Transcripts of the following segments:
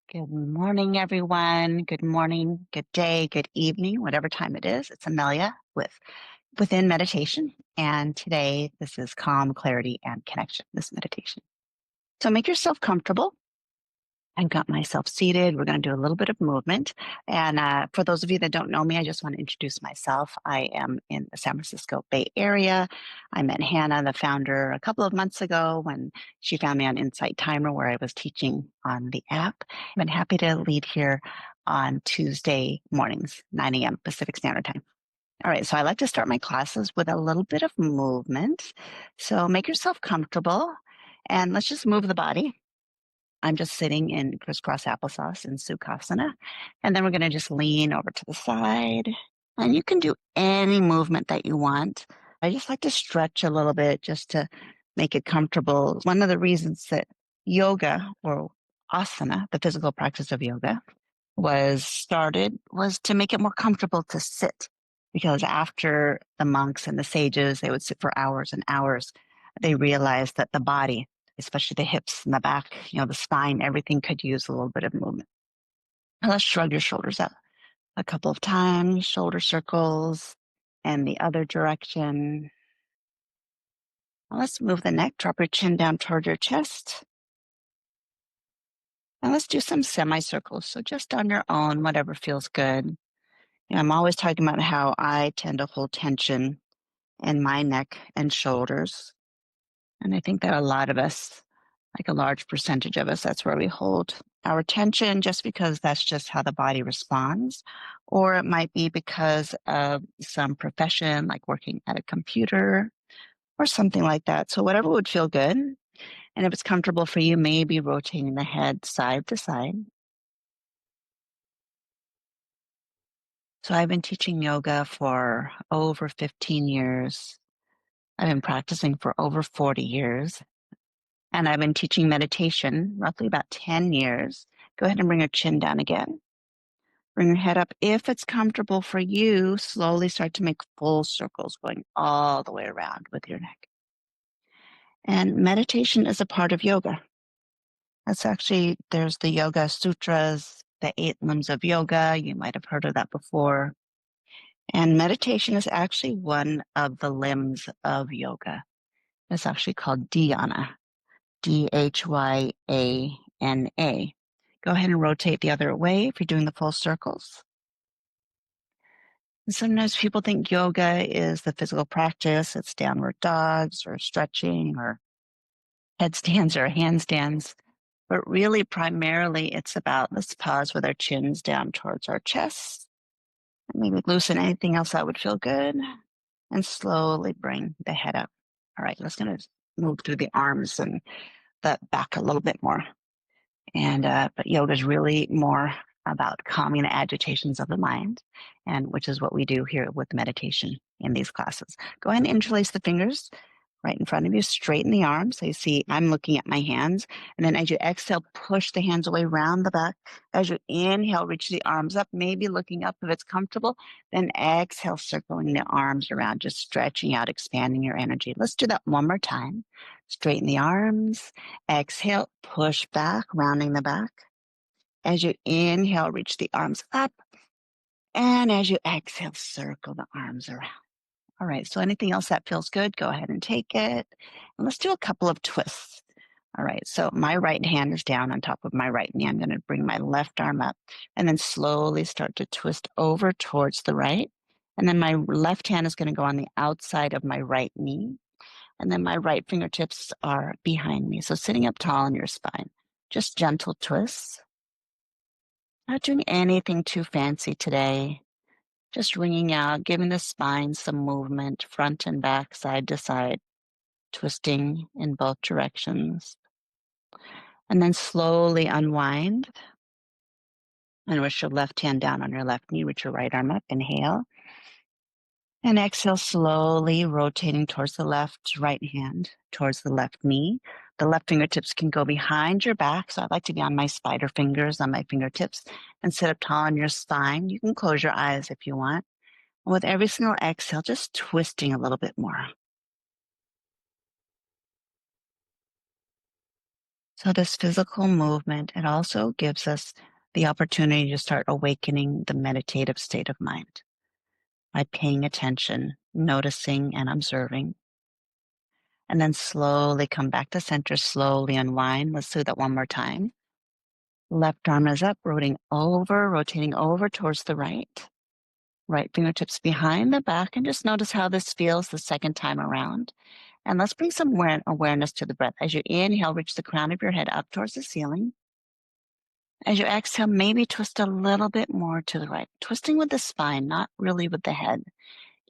Good morning, everyone. Good morning, good day, good evening, whatever time it is. It's Amelia with Within Meditation. And today, this is Calm, Clarity, and Connection, this meditation. So make yourself comfortable. I've got myself seated. We're going to do a little bit of movement. And for those of you that don't know me, I just want to introduce myself. I am in the San Francisco Bay Area. I met Hannah, the founder, a couple of months ago when she found me on Insight Timer, where I was teaching on the app. I've been happy to lead here on Tuesday mornings, 9 a.m. Pacific Standard Time. All right, so I like to start my classes with a little bit of movement. So make yourself comfortable and let's just move the body. I'm just sitting in crisscross applesauce in Sukhasana. And then we're going to just lean over to the side. And you can do any movement that you want. I just like to stretch a little bit just to make it comfortable. One of the reasons that yoga or asana, the physical practice of yoga, was started was to make it more comfortable to sit. Because after the monks and the sages, they would sit for hours and hours, they realized that the body, especially the hips and the back, the spine, everything could use a little bit of movement. Now let's shrug your shoulders up a couple of times, shoulder circles, and the other direction. Now let's move the neck, drop your chin down toward your chest. Now let's do some semicircles. So just on your own, whatever feels good. I'm always talking about how I tend to hold tension in my neck and shoulders. And I think that a lot of us, like a large percentage of us, that's where we hold our attention just because that's just how the body responds. Or it might be because of some profession, like working at a computer or something like that. So whatever would feel good. And if it's comfortable for you, maybe rotating the head side to side. So I've been teaching yoga for over 15 years. I've been practicing for over 40 years. And I've been teaching meditation roughly about 10 years. Go ahead and bring your chin down again. Bring your head up. If it's comfortable for you, slowly start to make full circles going all the way around with your neck. And meditation is a part of yoga. There's the Yoga Sutras, the 8 limbs of yoga. You might have heard of that before. And meditation is actually one of the limbs of yoga. It's actually called dhyana, Dhyana. Go ahead and rotate the other way if you're doing the full circles. And sometimes people think yoga is the physical practice. It's downward dogs or stretching or headstands or handstands. But really, primarily, it's about let's pause with our chins down towards our chest. And maybe loosen anything else that would feel good. And slowly bring the head up. All right, let's going to move through the arms and the back a little bit more. But yoga is really more about calming the agitations of the mind, and which is what we do here with meditation in these classes. Go ahead and interlace the fingers right in front of you, straighten the arms. So you see, I'm looking at my hands. And then as you exhale, push the hands away round the back. As you inhale, reach the arms up, maybe looking up if it's comfortable. Then exhale, circling the arms around, just stretching out, expanding your energy. Let's do that one more time. Straighten the arms. Exhale, push back, rounding the back. As you inhale, reach the arms up. And as you exhale, circle the arms around. All right, so anything else that feels good, go ahead and take it. And let's do a couple of twists. All right, so my right hand is down on top of my right knee. I'm going to bring my left arm up and then slowly start to twist over towards the right. And then my left hand is going to go on the outside of my right knee. And then my right fingertips are behind me. So sitting up tall in your spine, just gentle twists. Not doing anything too fancy today. Just wringing out, giving the spine some movement, front and back, side to side, twisting in both directions. And then slowly unwind. And reach your left hand down on your left knee, reach your right arm up, inhale. And exhale, slowly rotating towards the left, right hand, towards the left knee. The left fingertips can go behind your back. So I like to be on my spider fingers, on my fingertips, and sit up tall on your spine. You can close your eyes if you want. And with every single exhale, just twisting a little bit more. So this physical movement, it also gives us the opportunity to start awakening the meditative state of mind by paying attention, noticing and observing, and then slowly come back to center, slowly unwind. Let's do that one more time. Left arm is up, rotating over towards the right. Right fingertips behind the back, and just notice how this feels the second time around. And let's bring some awareness to the breath. As you inhale, reach the crown of your head up towards the ceiling. As you exhale, maybe twist a little bit more to the right, twisting with the spine, not really with the head.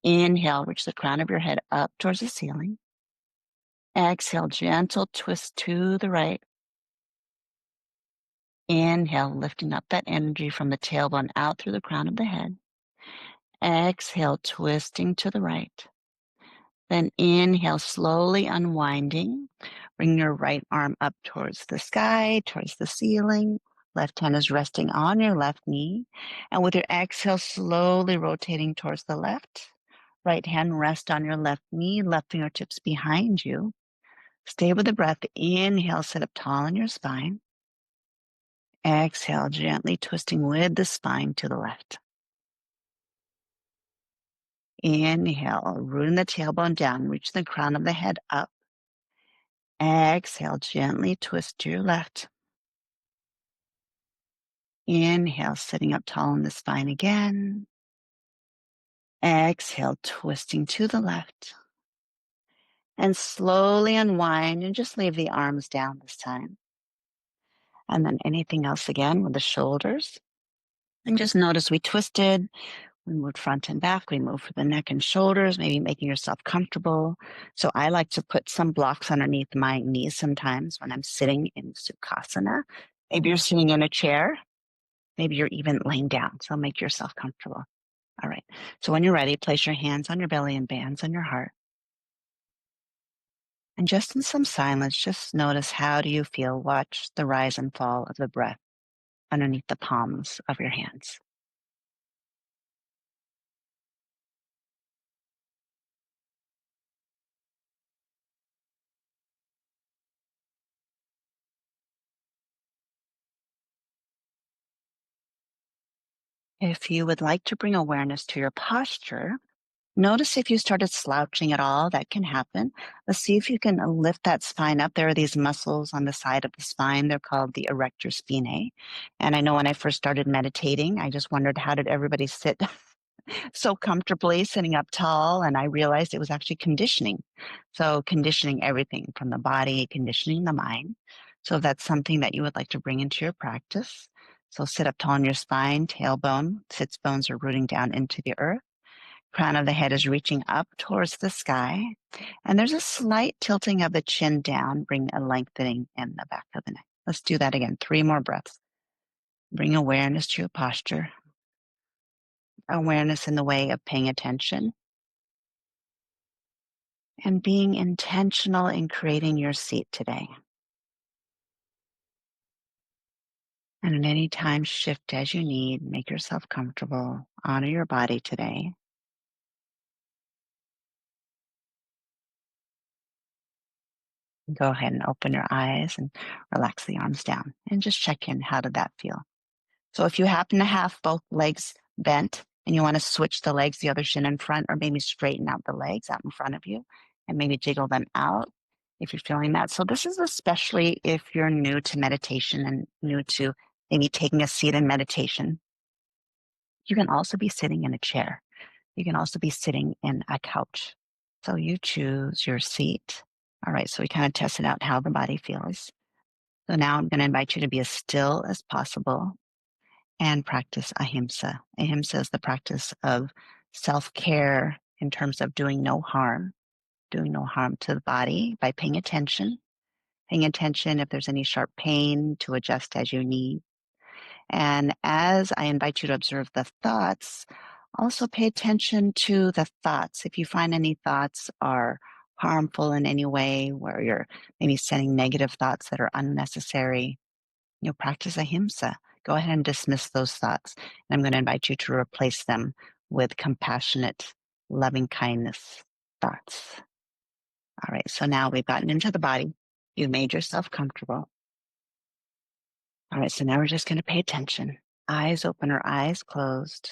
Inhale, reach the crown of your head up towards the ceiling. Exhale, gentle twist to the right. Inhale, lifting up that energy from the tailbone out through the crown of the head. Exhale, twisting to the right. Then inhale, slowly unwinding. Bring your right arm up towards the sky, towards the ceiling. Left hand is resting on your left knee. And with your exhale, slowly rotating towards the left. Right hand rest on your left knee, left fingertips behind you. Stay with the breath. Inhale, sit up tall in your spine. Exhale, gently twisting with the spine to the left. Inhale, rooting the tailbone down, reach the crown of the head up. Exhale, gently twist to your left. Inhale, sitting up tall in the spine again. Exhale, twisting to the left. And slowly unwind and just leave the arms down this time. And then anything else again with the shoulders. And just notice we twisted, we moved front and back, we moved for the neck and shoulders, maybe making yourself comfortable. So I like to put some blocks underneath my knees sometimes when I'm sitting in Sukhasana. Maybe you're sitting in a chair. Maybe you're even laying down. So make yourself comfortable. All right. So when you're ready, place your hands on your belly and hands on your heart. And just in some silence, just notice, how do you feel? Watch the rise and fall of the breath underneath the palms of your hands. If you would like to bring awareness to your posture, notice if you started slouching at all. That can happen. Let's see if you can lift that spine up. There are these muscles on the side of the spine. They're called the erector spinae. And I know when I first started meditating, I just wondered, how did everybody sit so comfortably sitting up tall? And I realized it was actually conditioning. So conditioning everything from the body, conditioning the mind. So if that's something that you would like to bring into your practice, so sit up tall on your spine, tailbone, sits bones are rooting down into the earth. Crown of the head is reaching up towards the sky. And there's a slight tilting of the chin down, bring a lengthening in the back of the neck. Let's do that again. 3 more breaths. Bring awareness to your posture. Awareness in the way of paying attention and being intentional in creating your seat today. And at any time, shift as you need. Make yourself comfortable. Honor your body today. Go ahead and open your eyes and relax the arms down and just check in. How did that feel? So if you happen to have both legs bent and you want to switch the legs, the other shin in front, or maybe straighten out the legs out in front of you and maybe jiggle them out if you're feeling that. So this is especially if you're new to meditation and new to maybe taking a seat in meditation. You can also be sitting in a chair. You can also be sitting in a couch. So you choose your seat. All right, so we kind of tested out how the body feels. So now I'm going to invite you to be as still as possible and practice ahimsa. Ahimsa is the practice of self-care in terms of doing no harm to the body by paying attention if there's any sharp pain to adjust as you need. And as I invite you to observe the thoughts, also pay attention to the thoughts. If you find any thoughts are harmful in any way, where you're maybe sending negative thoughts that are unnecessary, practice ahimsa. Go ahead and dismiss those thoughts. And I'm going to invite you to replace them with compassionate, loving kindness thoughts. All right, so now we've gotten into the body. You've made yourself comfortable. All right, so now we're just going to pay attention. Eyes open or eyes closed.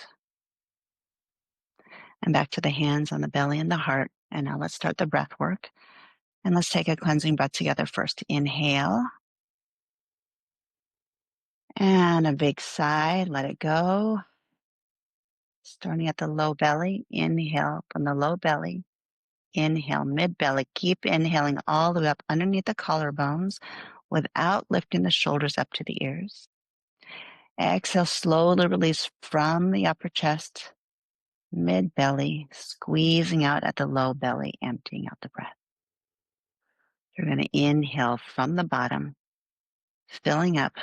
And back to the hands on the belly and the heart. And now let's start the breath work. And let's take a cleansing breath together first. Inhale. And a big sigh. Let it go. Starting at the low belly. Inhale from the low belly. Inhale, mid belly. Keep inhaling all the way up underneath the collarbones without lifting the shoulders up to the ears. Exhale, slowly release from the upper chest, mid belly, squeezing out at the low belly, emptying out the breath. You're going to inhale from the bottom, filling up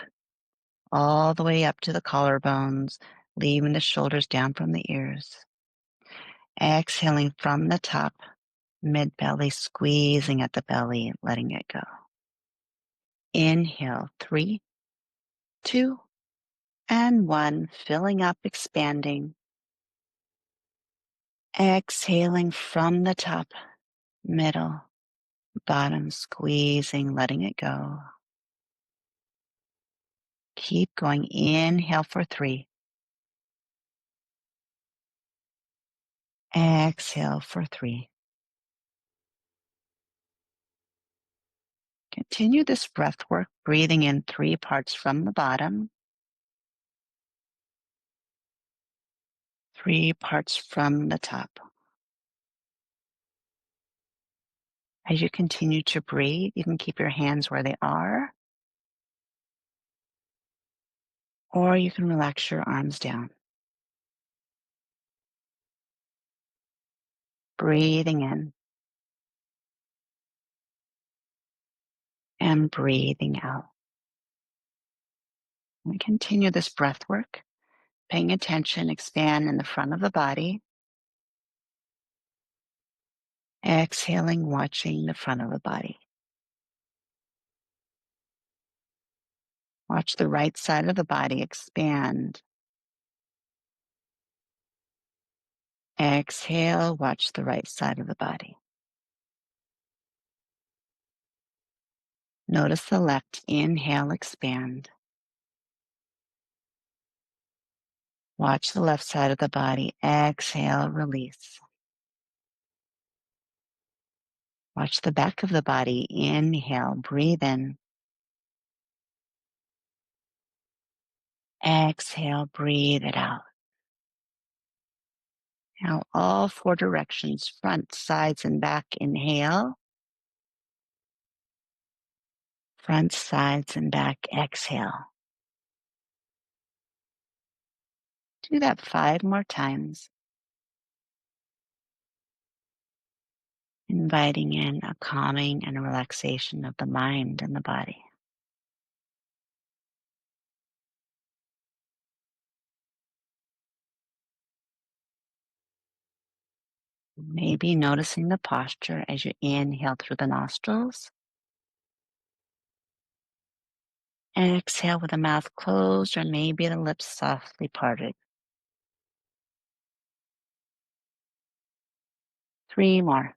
all the way up to the collarbones, leaving the shoulders down from the ears. Exhaling from the top, mid belly, squeezing at the belly, letting it go. Inhale, 3, 2, and 1, filling up, expanding. Exhaling from the top, middle, bottom, squeezing, letting it go. Keep going. Inhale for 3. Exhale for 3. Continue this breath work, breathing in 3 parts from the bottom, 3 parts from the top. As you continue to breathe, you can keep your hands where they are, or you can relax your arms down. Breathing in and breathing out. And continue this breath work, paying attention, expand in the front of the body. Exhaling, watching the front of the body. Watch the right side of the body expand. Exhale, watch the right side of the body. Notice the left. Inhale, expand. Watch the left side of the body. Exhale, release. Watch the back of the body. Inhale, breathe in. Exhale, breathe it out. Now all 4 directions, front, sides, and back. Inhale. Front, sides, and back. Exhale. Do that 5 more times. Inviting in a calming and a relaxation of the mind and the body. Maybe noticing the posture as you inhale through the nostrils. Exhale with the mouth closed or maybe the lips softly parted. 3 more.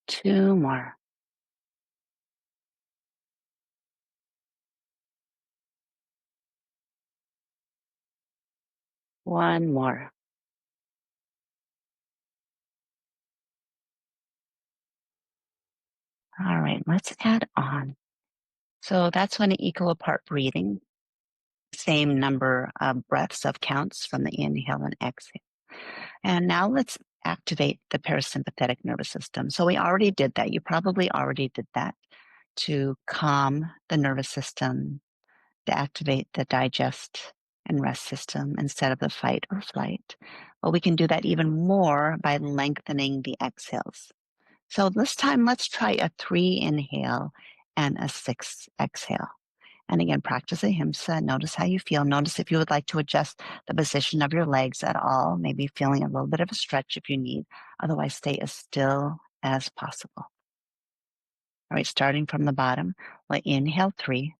2 more. 1 more. All right, let's add on. So that's when an equal apart breathing. Same number of breaths of counts from the inhale and exhale. And now let's activate the parasympathetic nervous system. So we already did that. You probably already did that to calm the nervous system, to activate the digest and rest system instead of the fight or flight. But we can do that even more by lengthening the exhales. So this time, let's try a 3 inhale and a 6 exhale. And again, practice ahimsa. Notice how you feel. Notice if you would like to adjust the position of your legs at all, maybe feeling a little bit of a stretch if you need. Otherwise, stay as still as possible. All right, starting from the bottom, we'll inhale 3.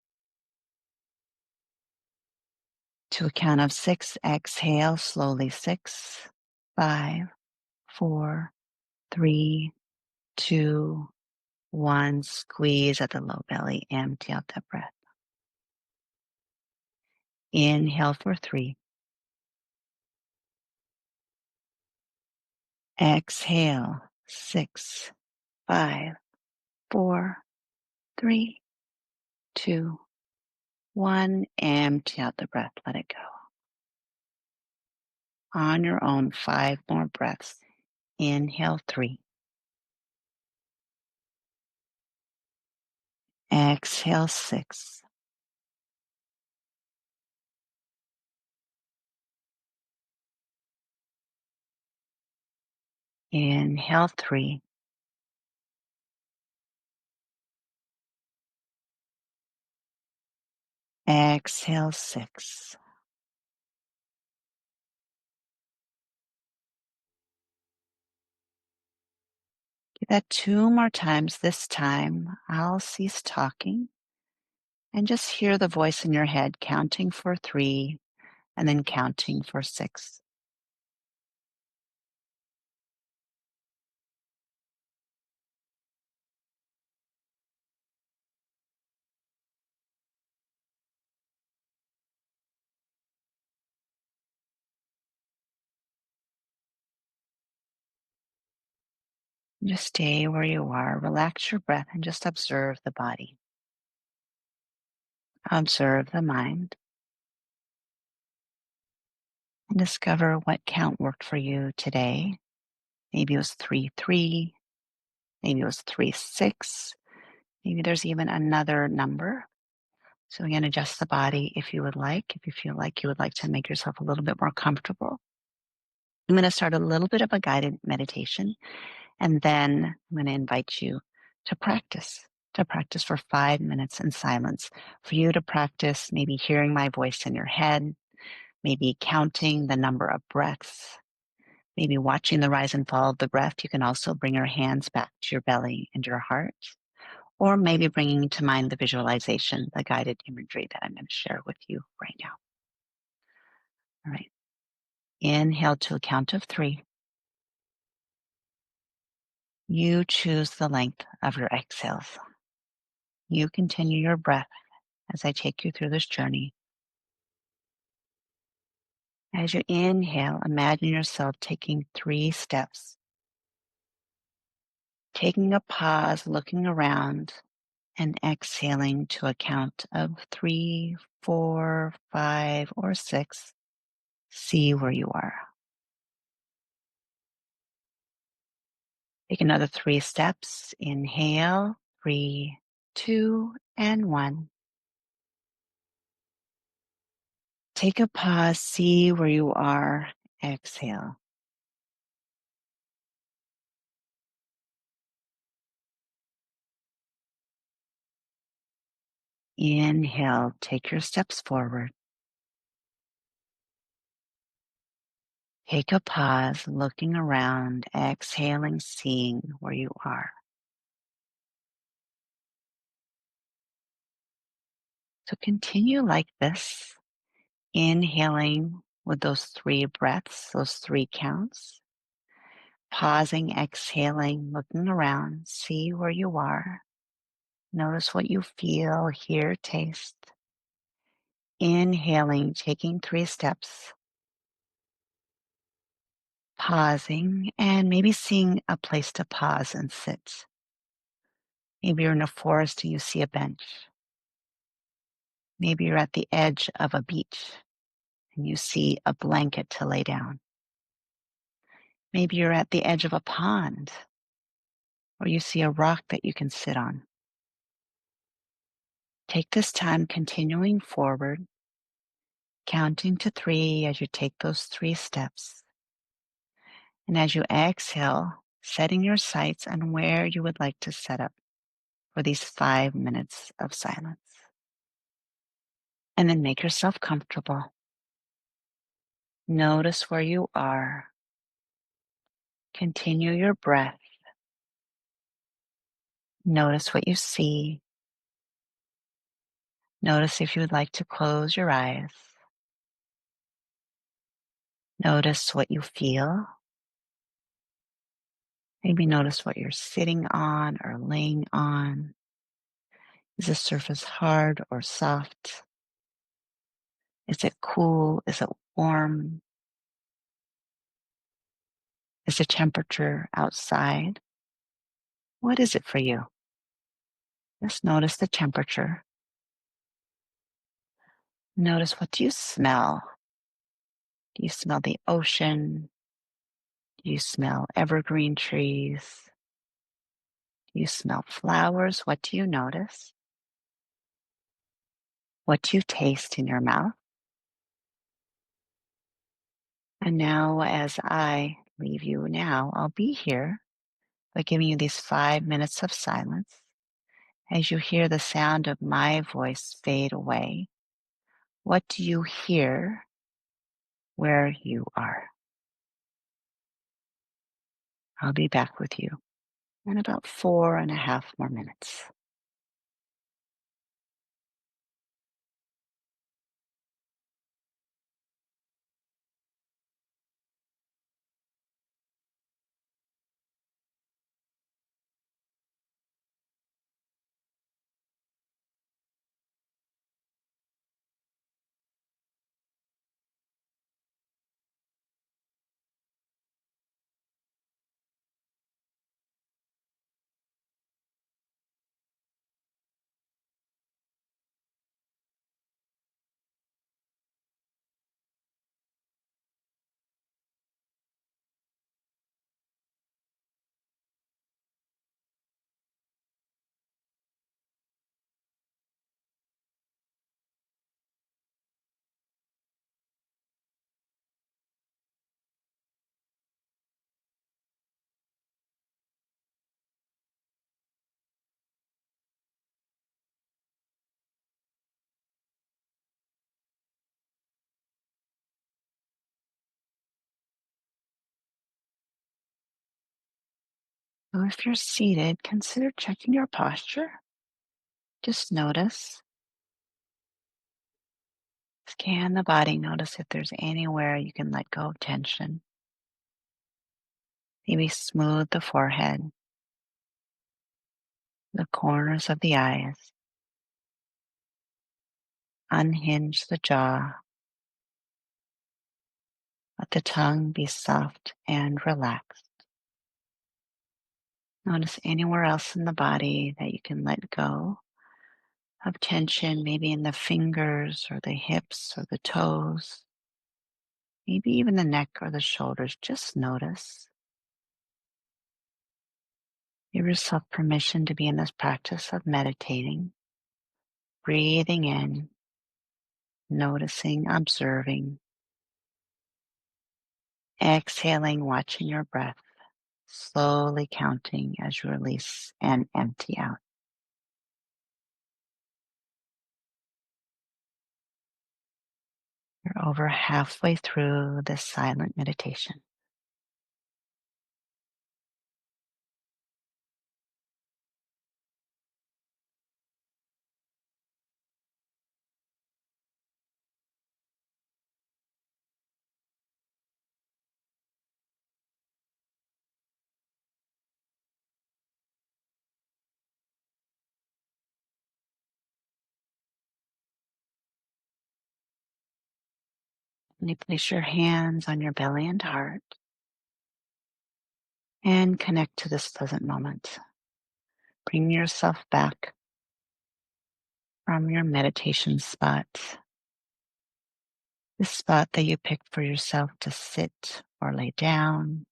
To a count of 6, exhale slowly. 6, 5, 4, 3, 2, 1. Squeeze at the low belly. Empty out that breath. Inhale for 3. Exhale. 6, 5, 4, 3, 2, 1. Empty out the breath. Let it go. On your own, 5 more breaths. Inhale 3. Exhale 6. Inhale 3. Exhale 6. Do that 2 more times. This time, I'll cease talking and just hear the voice in your head counting for 3 and then counting for 6. Just stay where you are. Relax your breath and just observe the body. Observe the mind and discover what count worked for you today. Maybe it was 3, 3. Maybe it was 3, 6. Maybe there's even another number. So again, adjust the body if you would like, if you feel like you would like to make yourself a little bit more comfortable. I'm going to start a little bit of a guided meditation, and then I'm going to invite you to practice for 5 minutes in silence, for you to practice maybe hearing my voice in your head, maybe counting the number of breaths, maybe watching the rise and fall of the breath. You can also bring your hands back to your belly and your heart, or maybe bringing to mind the visualization, the guided imagery that I'm going to share with you right now. All right. Inhale to a count of 3. You choose the length of your exhales. You continue your breath as I take you through this journey. As you inhale, imagine yourself taking 3 steps, taking a pause, looking around, and exhaling to a count of 3, 4, 5, or 6. See where you are. Take another 3 steps. Inhale, 3, 2, and 1. Take a pause, see where you are. Exhale. Inhale, take your steps forward. Take a pause, looking around, exhaling, seeing where you are. So continue like this, inhaling with those 3 breaths, those 3 counts. Pausing, exhaling, looking around, see where you are. Notice what you feel, hear, taste. Inhaling, taking 3 steps. Pausing, and maybe seeing a place to pause and sit. Maybe you're in a forest and you see a bench. Maybe you're at the edge of a beach and you see a blanket to lay down. Maybe you're at the edge of a pond or you see a rock that you can sit on. Take this time continuing forward, counting to 3 as you take those 3 steps. And as you exhale, setting your sights on where you would like to set up for these 5 minutes of silence. And then make yourself comfortable. Notice where you are. Continue your breath. Notice what you see. Notice if you would like to close your eyes. Notice what you feel. Maybe notice what you're sitting on or laying on. Is the surface hard or soft? Is it cool? Is it warm? Is the temperature outside? What is it for you? Just notice the temperature. Notice, what do you smell? Do you smell the ocean? Do you smell evergreen trees? Do you smell flowers? What do you notice? What do you taste in your mouth? And now, as I leave you now, I'll be here by giving you these 5 minutes of silence. As you hear the sound of my voice fade away, what do you hear where you are? I'll be back with you in about 4.5 more minutes. So if you're seated, consider checking your posture. Just notice. Scan the body. Notice if there's anywhere you can let go of tension. Maybe smooth the forehead, the corners of the eyes. Unhinge the jaw. Let the tongue be soft and relaxed. Notice anywhere else in the body that you can let go of tension, maybe in the fingers or the hips or the toes, maybe even the neck or the shoulders. Just notice. Give yourself permission to be in this practice of meditating, breathing in, noticing, observing, exhaling, watching your breath, slowly counting as you release and empty out. You're over halfway through this silent meditation. And you place your hands on your belly and heart and connect to this present moment. Bring yourself back from your meditation spot, the spot that you picked for yourself to sit or lay down,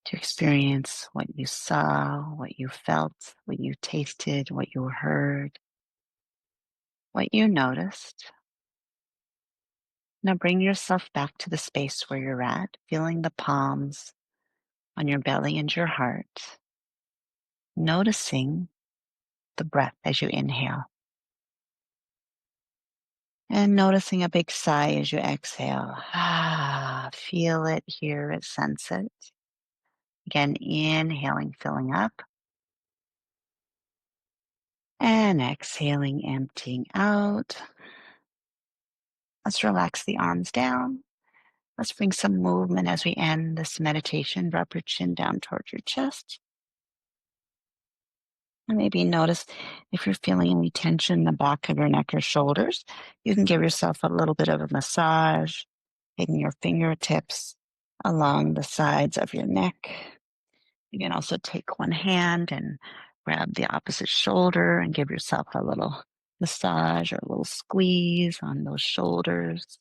to experience what you saw, what you felt, what you tasted, what you heard, what you noticed. Now bring yourself back to the space where you're at, feeling the palms on your belly and your heart, noticing the breath as you inhale, and noticing a big sigh as you exhale. Feel it, hear it, sense it. Again, inhaling, filling up, and exhaling, emptying out. Let's relax the arms down Let's bring some movement as we end this meditation. Drop your chin down towards your chest. And maybe notice if you're feeling any tension in the back of your neck or shoulders, you can give yourself a little bit of a massage, taking your fingertips along the sides of your neck. You can also take one hand and grab the opposite shoulder and give yourself a little massage or a little squeeze on those shoulders.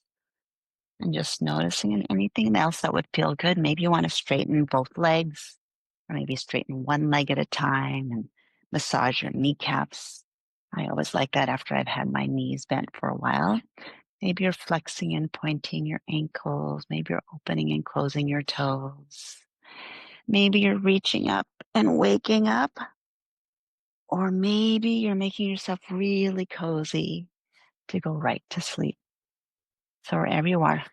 And just noticing anything else that would feel good. Maybe you want to straighten both legs, or maybe straighten one leg at a time and massage your kneecaps. I always like that after I've had my knees bent for a while. Maybe you're flexing and pointing your ankles. Maybe you're opening and closing your toes. Maybe you're reaching up and waking up. Or maybe you're making yourself really cozy to go right to sleep. So wherever you are,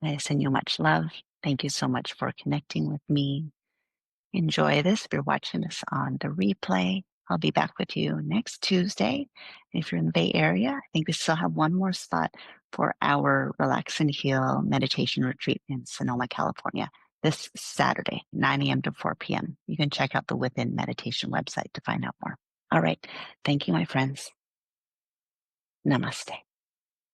I send you much love. Thank you so much for connecting with me. Enjoy this. If you're watching this on the replay, I'll be back with you next Tuesday. If you're in the Bay Area, I think we still have one more spot for our Relax and Heal meditation retreat in Sonoma, California, this Saturday, 9 a.m. to 4 p.m. You can check out the Within Meditation website to find out more. All right. Thank you, my friends. Namaste.